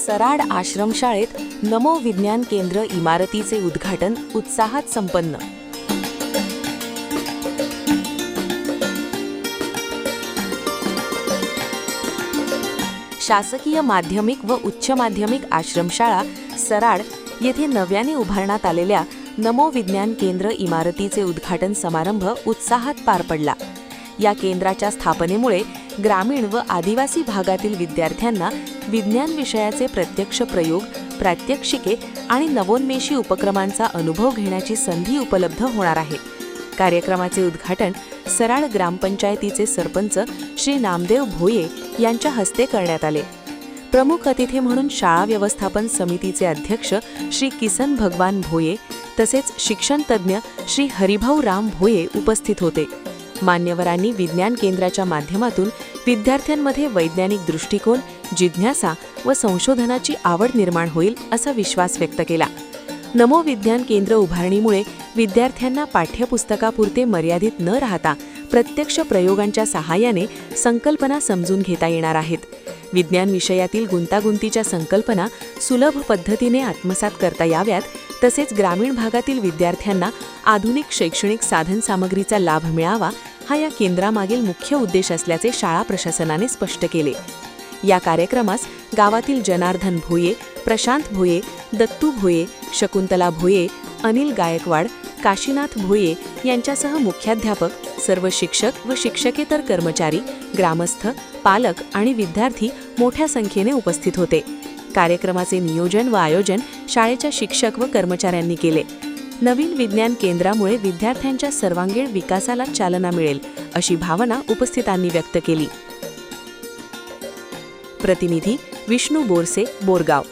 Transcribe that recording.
सराड आश्रमशाळेत नमो विज्ञान केंद्र इमारतीचे उद्घाटन उत्साहात संपन्न। शासकीय माध्यमिक व उच्च माध्यमिक आश्रमशाळा सराड येथे नव्याने उभारण्यात आलेल्या नमो विज्ञान केंद्र इमारतीचे उद्घाटन समारंभ उत्साहात पार पडला। या केंद्राच्या स्थापनेमुळे ग्रामीण व आदिवासी भागातील विद्यार्थ्यांना विज्ञान विषयाचे प्रत्यक्ष प्रयोग, प्रात्यक्षिके आणि नवोन्मेषी उपक्रमांचा अनुभव घेण्याची संधी उपलब्ध होणार आहे। कार्यक्रमाचे उद्घाटन सराड ग्रामपंचायतीचे सरपंच श्री नामदेव भोये यांच्या हस्ते करण्यात आले। प्रमुख अतिथी म्हणून शाळा व्यवस्थापन समितीचे अध्यक्ष श्री किसन भगवान भोये तसेच शिक्षण तज्ज्ञ श्री हरिभाऊ राम भोये उपस्थित होते। मान्यवरांनी विज्ञान केंद्राच्या माध्यमातून विद्यार्थ्यांमध्ये वैज्ञानिक दृष्टिकोन, जिज्ञासा व संशोधनाची आवड निर्माण होईल असा विश्वास व्यक्त केला। नमो विज्ञान केंद्र उभारणीमुळे विद्यार्थ्यांना पाठ्यपुस्तकापुरते मर्यादित न राहता प्रत्यक्ष प्रयोगांच्या सहाय्याने संकल्पना समजून घेता येणार आहेत। विज्ञान विषयातील गुंतागुंतीच्या संकल्पना सुलभ पद्धतीने आत्मसात करता याव्यात, तसेच ग्रामीण भागातील विद्यार्थ्यांना आधुनिक शैक्षणिक साधनसामग्रीचा लाभ मिळावा हा या केंद्रामागील मुख्य उद्देश असल्याचे शाळा प्रशासनाने स्पष्ट केले। या कार्यक्रमास गावातील जनार्दन भोये, प्रशांत भोये, दत्तू भोये, शकुंतला भोये, अनिल गायकवाड, काशीनाथ भोये यांच्यासह मुख्याध्यापक, सर्व शिक्षक व शिक्षकेतर कर्मचारी, ग्रामस्थ, पालक आणि विद्यार्थी मोठ्या संख्येने उपस्थित होते। कार्यक्रमाचे नियोजन व आयोजन शाळेच्या शिक्षक व कर्मचाऱ्यांनी केले। नवीन विज्ञान केंद्रामुळे विद्यार्थ्यांच्या सर्वांगीण विकासाला चालना मिळेल अशी भावना उपस्थितांनी व्यक्त केली। प्रतिनिधी विष्णू बोरसे, बोरगाव।